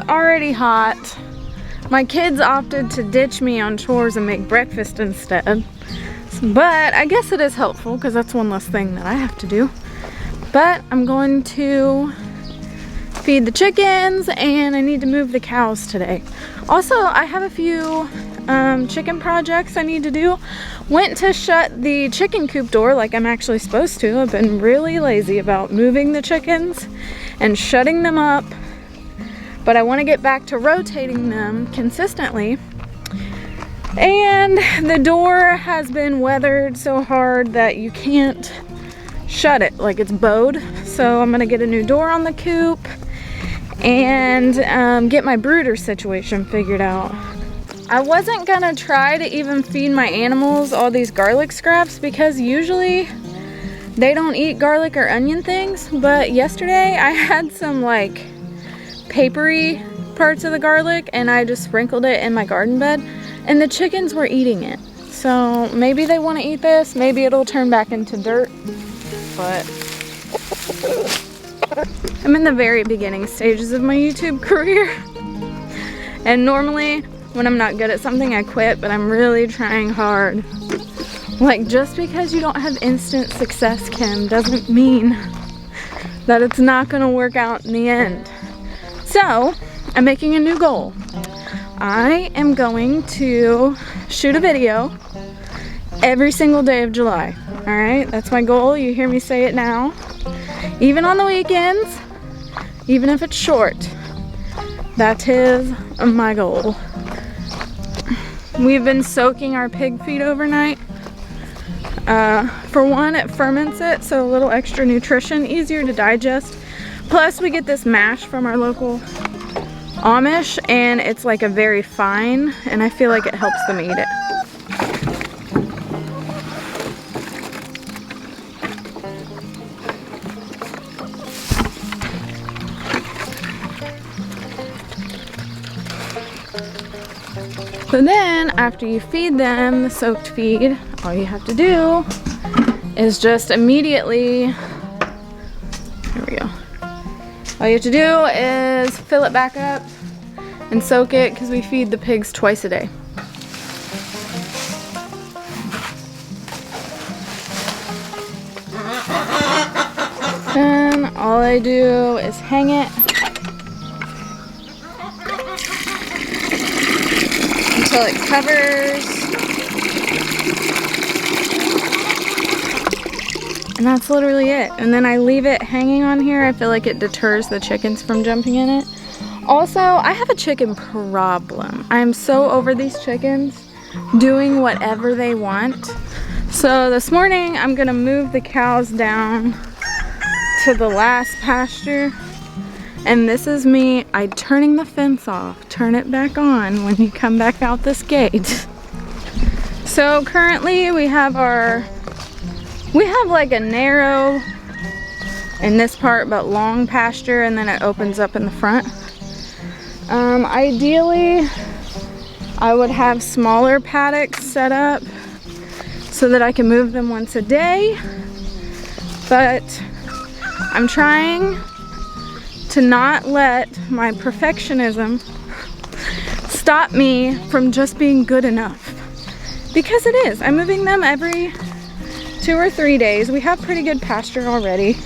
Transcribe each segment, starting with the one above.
already hot. My kids opted to ditch me on chores and make breakfast instead. But I guess it is helpful because that's one less thing that I have to do. But I'm going to feed the chickens and I need to move the cows today. Also, I have a few chicken projects I need to do. Went to shut the chicken coop door like I'm actually supposed to. I've been really lazy about moving the chickens and shutting them up. But I want to get back to rotating them consistently. And the door has been weathered so hard that you can't shut it, like it's bowed. So I'm gonna get a new door on the coop and get my brooder situation figured out. I wasn't gonna try to even feed my animals all these garlic scraps because usually they don't eat garlic or onion things, but yesterday I had some like papery parts of the garlic and I just sprinkled it in my garden bed and the chickens were eating it. So maybe they want to eat this, maybe it'll turn back into dirt, but I'm in the very beginning stages of my YouTube career. And normally when I'm not good at something I quit, but I'm really trying hard. Like, just because you don't have instant success, Kim, doesn't mean that it's not gonna work out in the end. So I'm making a new goal. I am going to shoot a video every single day of July. All right, that's my goal. You hear me say it now. Even on the weekends, even if it's short, that is my goal. We've been soaking our pig feed overnight. For one, it ferments it, so a little extra nutrition, easier to digest. Plus, we get this mash from our local Amish, and it's like a very fine, and I feel like it helps them eat it. So then, after you feed them the soaked feed, all you have to do is just immediately, here we go. All you have to do is fill it back up and soak it because we feed the pigs twice a day. Then all I do is hang it until it covers, and that's literally it. And then I leave it hanging on here. I feel like it deters the chickens from jumping in it. Also, I have a chicken problem. I'm so over these chickens doing whatever they want. So this morning I'm gonna move the cows down to the last pasture. And this is me, turning the fence off, turn it back on when you come back out this gate. So currently we have like a narrow in this part but long pasture, and then it opens up in the front. Ideally, I would have smaller paddocks set up so that I can move them once a day, but I'm trying to not let my perfectionism stop me from just being good enough. Because it is. I'm moving them every 2 or 3 days. We have pretty good pasture already.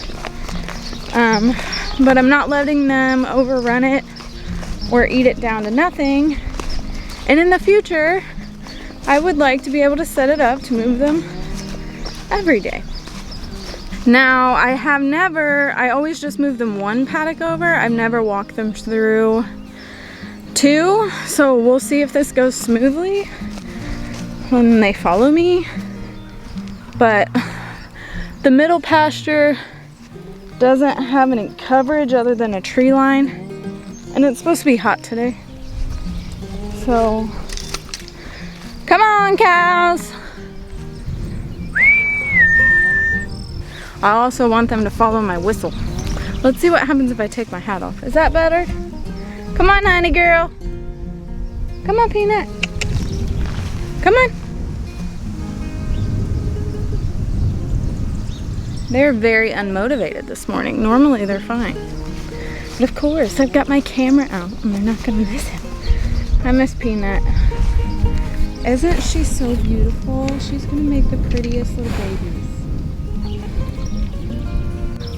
But I'm not letting them overrun it or eat it down to nothing. And in the future, I would like to be able to set it up to move them every day. Now, I always just move them one paddock over. I've never walked them through 2. So we'll see if this goes smoothly when they follow me. But the middle pasture doesn't have any coverage other than a tree line. And it's supposed to be hot today. So, come on, cows. I also want them to follow my whistle. Let's see what happens if I take my hat off. Is that better? Come on, honey girl. Come on, Peanut. Come on. They're very unmotivated this morning. Normally they're fine. But of course, I've got my camera out and they're not gonna miss him. I miss Peanut. Isn't she so beautiful? She's gonna make the prettiest little babies.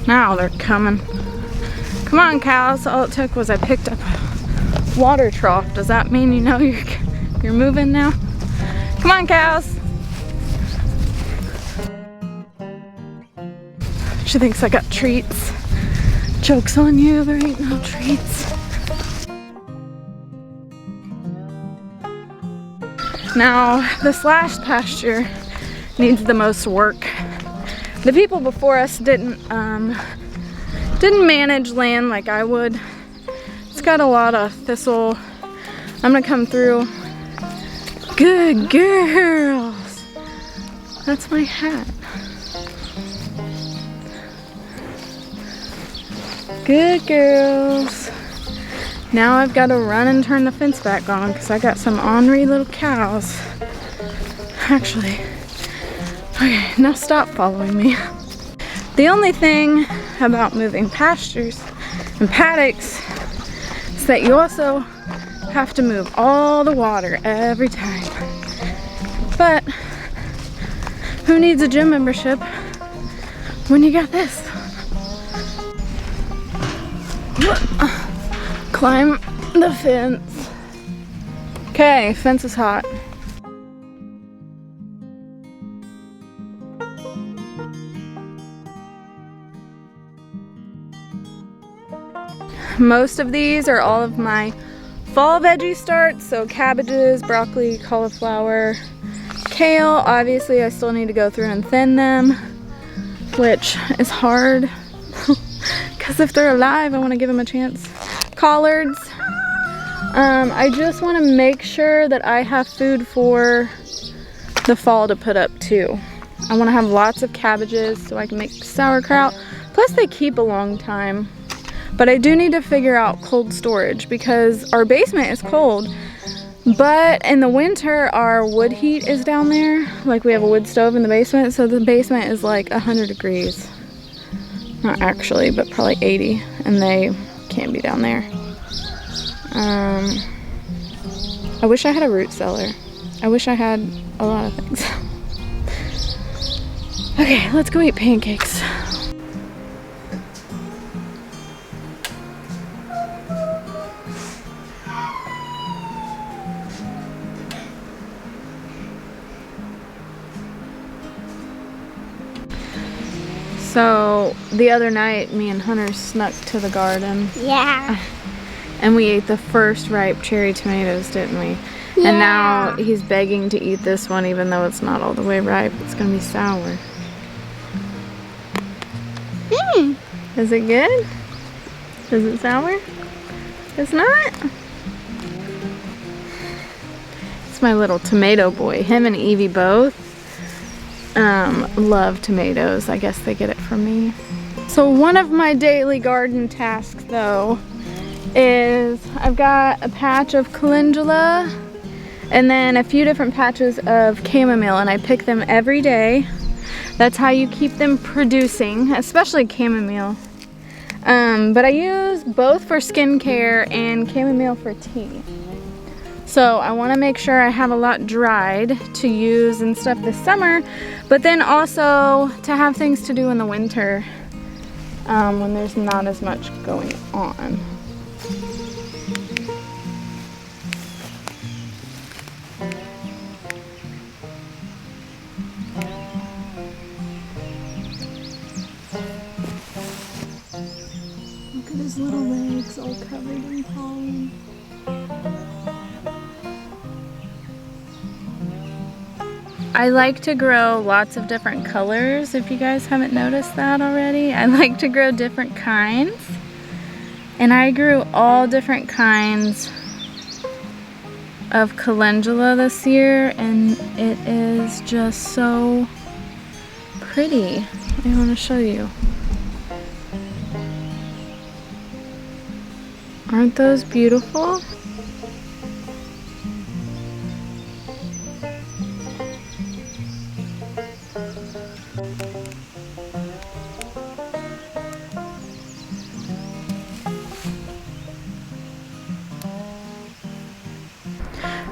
Now they're coming. Come on, cows. All it took was I picked up a water trough. Does that mean you know you're moving now? Come on, cows. She thinks I got treats. Joke's on you, there ain't no treats. Now, this last pasture needs the most work. The people before us didn't manage land like I would. It's got a lot of thistle. I'm gonna come through. Good girls. That's my hat. Good girls. Now I've got to run and turn the fence back on because I got some ornery little cows. Actually, okay, now stop following me. The only thing about moving pastures and paddocks is that you also have to move all the water every time. But who needs a gym membership when you got this? Climb the fence. Okay, fence is hot. Most of these are all of my fall veggie starts, so cabbages, broccoli, cauliflower, kale. Obviously I still need to go through and thin them, which is hard because if they're alive I want to give them a chance. Collards. I just want to make sure that I have food for the fall to put up too. I want to have lots of cabbages so I can make sauerkraut. Plus they keep a long time. But I do need to figure out cold storage because our basement is cold. But in the winter our wood heat is down there. Like we have a wood stove in the basement, so the basement is like 100 degrees. Not actually, but probably 80, and they can't be down there. I wish I had a root cellar. I wish I had a lot of things. Okay, let's go eat pancakes. So the other night, me and Hunter snuck to the garden. Yeah. And we ate the first ripe cherry tomatoes, didn't we? Yeah. And now he's begging to eat this one even though it's not all the way ripe. It's gonna be sour. Is it good? Is it sour? It's not? It's my little tomato boy. Him and Evie both love tomatoes. I guess they get it from me. So one of my daily garden tasks though is I've got a patch of calendula and then a few different patches of chamomile, and I pick them every day. That's how you keep them producing, especially chamomile. But I use both for skincare and chamomile for tea. So I want to make sure I have a lot dried to use and stuff this summer, but then also to have things to do in the winter when there's not as much going on. Look at his little legs all covered in pollen. I like to grow lots of different colors, if you guys haven't noticed that already. I like to grow different kinds. And I grew all different kinds of calendula this year, and it is just so pretty. I want to show you. Aren't those beautiful?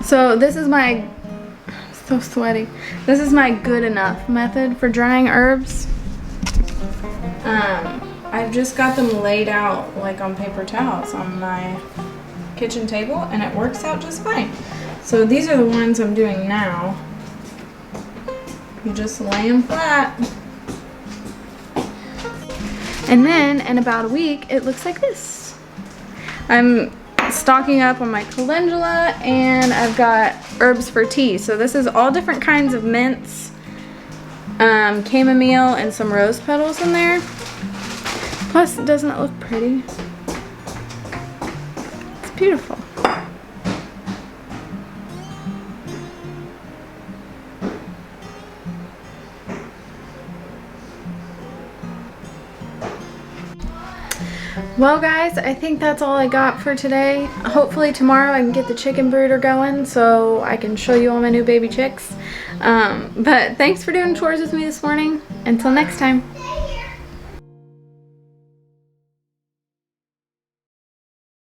So this is my, so sweaty. This is my good enough method for drying herbs. I've just got them laid out like on paper towels on my kitchen table, and it works out just fine. So these are the ones I'm doing now. You just lay them flat. And then in about a week, it looks like this. I'm stocking up on my calendula, and I've got herbs for tea. So this is all different kinds of mints, chamomile, and some rose petals in there. Plus, doesn't it look pretty? It's beautiful. Well guys, I think that's all I got for today. Hopefully tomorrow I can get the chicken brooder going so I can show you all my new baby chicks. But thanks for doing chores with me this morning. Until next time.